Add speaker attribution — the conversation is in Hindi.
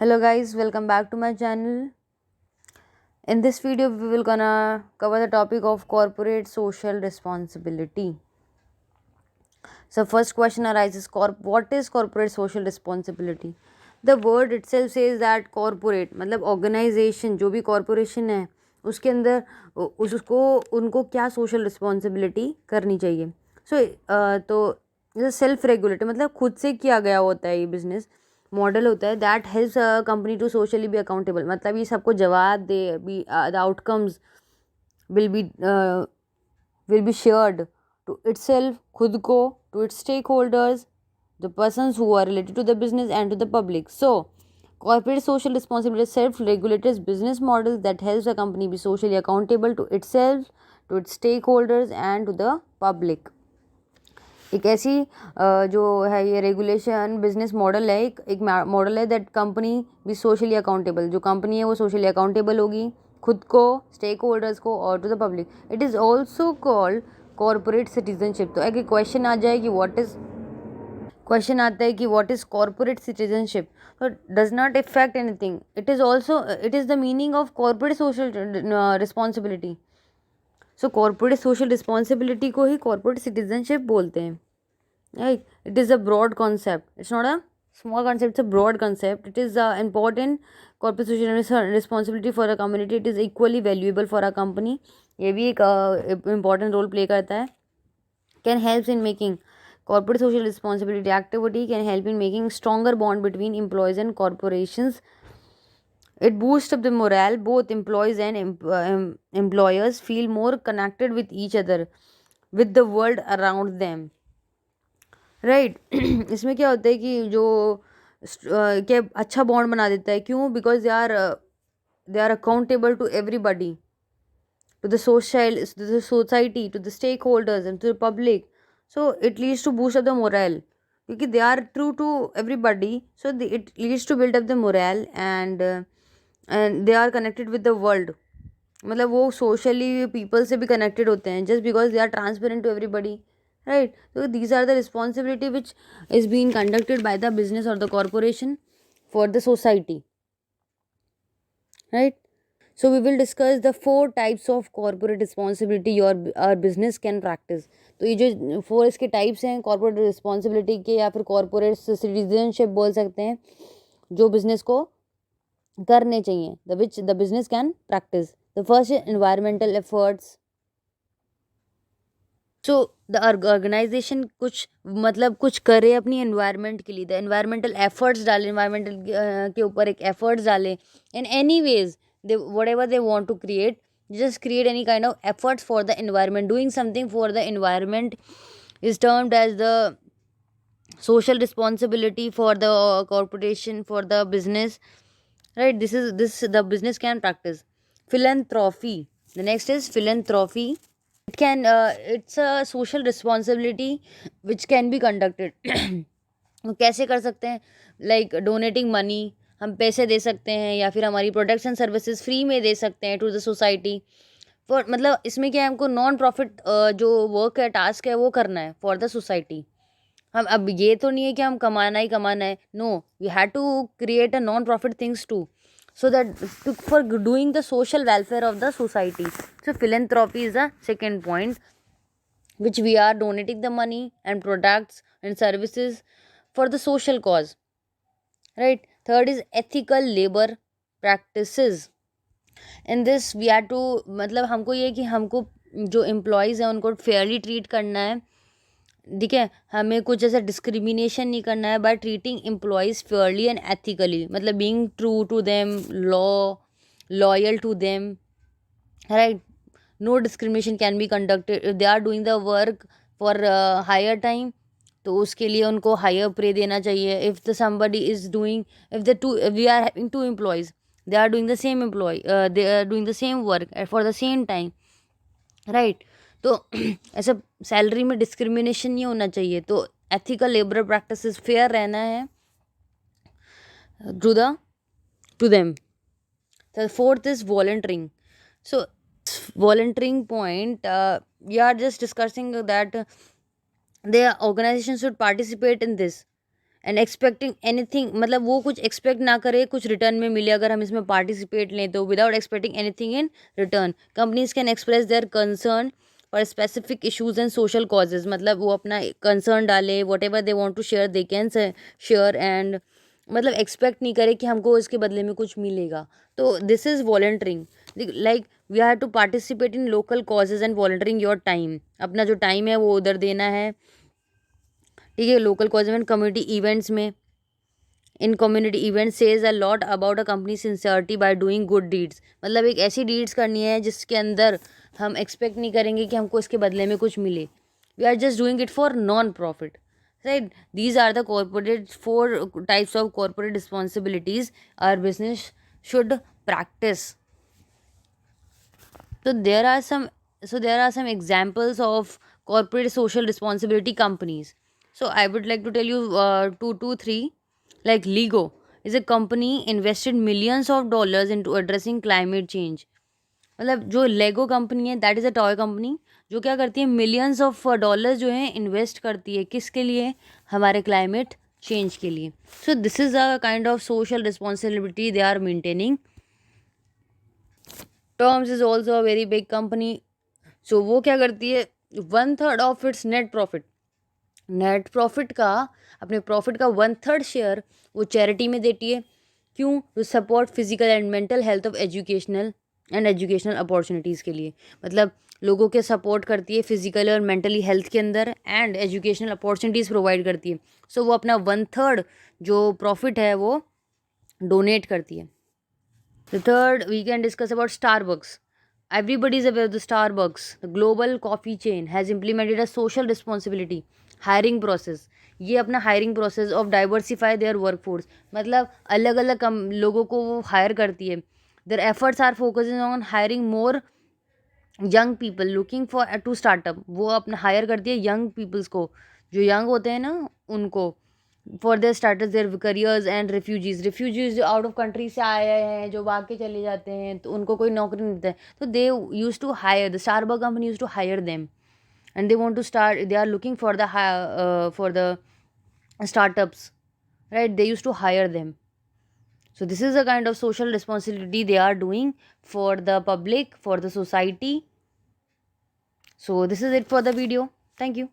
Speaker 1: Hello guys, welcome back to my channel. In this video we will gonna cover the topic of corporate social responsibility. So first question arises, what is corporate social responsibility? The word itself says that corporate मतलब organization जो भी corporation है उसके अंदर उसको उनको क्या social responsibility करनी चाहिए. तो जैसे सेल्फ रेगुलेटेड मतलब खुद से किया गया होता है ये बिजनेस मॉडल होता है that helps company to socially be accountable मतलब ये सबको जवाब दे be the outcomes will be shared to itself, खुद को, to its stakeholders, the persons who are related to the business and to the public. So, corporate social responsibility is self-regulated business models that helps a company be socially accountable to itself, to its stakeholders and to the public. एक ऐसी जो है ये रेगुलेशन बिजनेस मॉडल है एक मॉडल है दैट कंपनी भी सोशली अकाउंटेबल जो कंपनी है वो सोशली अकाउंटेबल होगी खुद को स्टेक होल्डर्स को और to the public. It is also called corporate citizenship. तो अगर क्वेश्चन आ जाए कि क्वेश्चन आता है कि व्हाट इज़ कॉरपोरेट सिटीजनशिप तो does not effect anything. It is the meaning of corporate social responsibility. So corporate social responsibility को ही कॉरपोरेट सिटीजनशिप बोलते हैं. Right, it is a broad concept. It's not a small concept. It's a broad concept. It is important corporate social responsibility for a community. It is equally valuable for a company. ये भी एक important role play करता है. Can helps in making corporate social responsibility activity can help in making stronger bond between employees and corporations. It boosts up the morale. Both employees and employers feel more connected with each other, with the world around them. Right इसमें क्या होता है कि जो क्या अच्छा बॉन्ड बना देता है. क्यों? Because they are accountable to everybody, to the society, to the stakeholders and to the public. So it leads to boost up the moral क्योंकि they are true to everybody. So it leads to build up the moral and they are connected with the world. मतलब वो सोशली पीपल से भी कनेक्टेड होते हैं just because they are transparent to everybody. Right, so these are the responsibility which is being conducted by the business or the corporation for the society. Right, so we will discuss the 4 types of corporate responsibility your our business can practice. तो ये जो 4 इसके types हैं corporate responsibility के या फिर corporate citizenship बोल सकते हैं जो business को करने चाहिए, the which the business can practice. The first is environmental efforts. So the organisation कुछ मतलब कुछ करे अपनी एनवायरनमेंट के लिए. द एनवायरमेंटल एफर्ट्स डाले, एनवायरमेंटल के ऊपर एक एफर्ट्स डाले in any ways they whatever they want to create. just create any kind of efforts for the environment. Doing something for the environment is termed as the social responsibility for the corporation, for the business. Right, this the business can practice. Philanthropy, the next is philanthropy. It's a social responsibility which can be conducted. कैसे कर सकते हैं? लाइक डोनेटिंग मनी, हम पैसे दे सकते हैं या फिर हमारी प्रोडक्ट्स एंड सर्विसेज फ्री में दे सकते हैं टू द सोसाइटी. फॉर मतलब इसमें क्या है, हमको नॉन प्रॉफिट जो वर्क है, टास्क है, वो करना है फॉर द सोसाइटी. हम अब ये तो नहीं है कि हम कमाना ही कमाना है. No, we have to create a non profit things to, so that for doing the social welfare of the society. So philanthropy is the second point, which we are donating the money and products and services for the social cause. Right, third is ethical labor practices. In this we have to मतलब हमको ये कि हमको जो एम्प्लॉयज़ हैं उनको फेयरली ट्रीट करना है. ठीक है, हमें कुछ ऐसा डिस्क्रिमिनेशन नहीं करना है by treating employees fairly and ethically. मतलब being true to them, loyal to them. Right, no discrimination can be conducted. If they are doing the work for higher time तो उसके लिए उनको हायर पे देना चाहिए. If the somebody is doing, if the two we are having 2 employees, they are doing the same they are doing the same work for the same time. Right, तो ऐसा सैलरी में डिस्क्रिमिनेशन नहीं होना चाहिए. तो एथिकल लेबर प्रैक्टिसेस फेयर रहना है to them. The fourth is volunteering. So volunteering point, we are just discussing that the organization should participate in this. And expecting anything, मतलब वो कुछ एक्सपेक्ट ना करे कुछ रिटर्न में मिले अगर हम इसमें पार्टिसिपेट लें तो, without expecting anything in return. Companies can express their concern for specific issues and social causes, मतलब वो अपना कंसर्न डाले, whatever they want to share they can share, and मतलब एक्सपेक्ट नहीं करे कि हमको इसके बदले में कुछ मिलेगा। तो this is volunteering, like we have to participate in local causes and volunteering your time, अपना जो टाइम है वो उधर देना है, ठीक है, local cause and community events में। In community event says a lot about a company sincerity by doing good deeds, मतलब एक ऐसी डीड्स करनी है जिसके अंदर हम एक्सपेक्ट नहीं करेंगे कि हमको इसके बदले में कुछ मिले, we are just doing it for non profit, right. These are the corporate 4 types of corporate responsibilities our business should practise. So there are some examples of corporate social responsibility companies. So I would like to tell you two, three. Like Lego is a company invested millions of dollars into addressing climate change. मतलब जो लेगो कंपनी है that is a toy company, जो क्या करती है मिलियंस ऑफ डॉलर्स जो है इन्वेस्ट करती है किसके लिए, हमारे क्लाइमेट चेंज के लिए। So this is a kind of social responsibility they are maintaining. Terms is also a very big company. सो वो क्या करती है, 1/3 ऑफ इट्स नेट प्रॉफिट का, अपने प्रॉफिट का 1/3 शेयर वो चैरिटी में देती है। क्यों, to support physical and mental health of educational opportunities के लिए, मतलब लोगों के सपोर्ट करती है फिजिकल और मेंटली हेल्थ के अंदर, एंड एजुकेशनल अपॉर्चुनिटीज़ प्रोवाइड करती है। सो वो अपना 1/3 जो प्रॉफिट है वो डोनेट करती है। The third, we can discuss about Starbucks. Everybody is aware of the Starbucks. The global coffee chain has implemented a social responsibility hiring process. ये अपना hiring process of diversify their workforce, मतलब अलग अलग लोगों को वो हायर करती है। Their efforts are focusing on hiring more young people looking for to startup. वो अपना हायर करती है यंग पीपल्स को, जो यंग होते हैं ना उनको, for their starters their careers and refugees जो आउट ऑफ कंट्री से आए हैं, जो भाग के चले जाते हैं तो उनको कोई नौकरी नहीं देता है, तो they use to hire, the Starbuck company use to hire them, and they want to start, they are looking for the startups, right, they used to hire them. So this is a kind of social responsibility they are doing for the public, for the society. So this is it for the video. Thank you.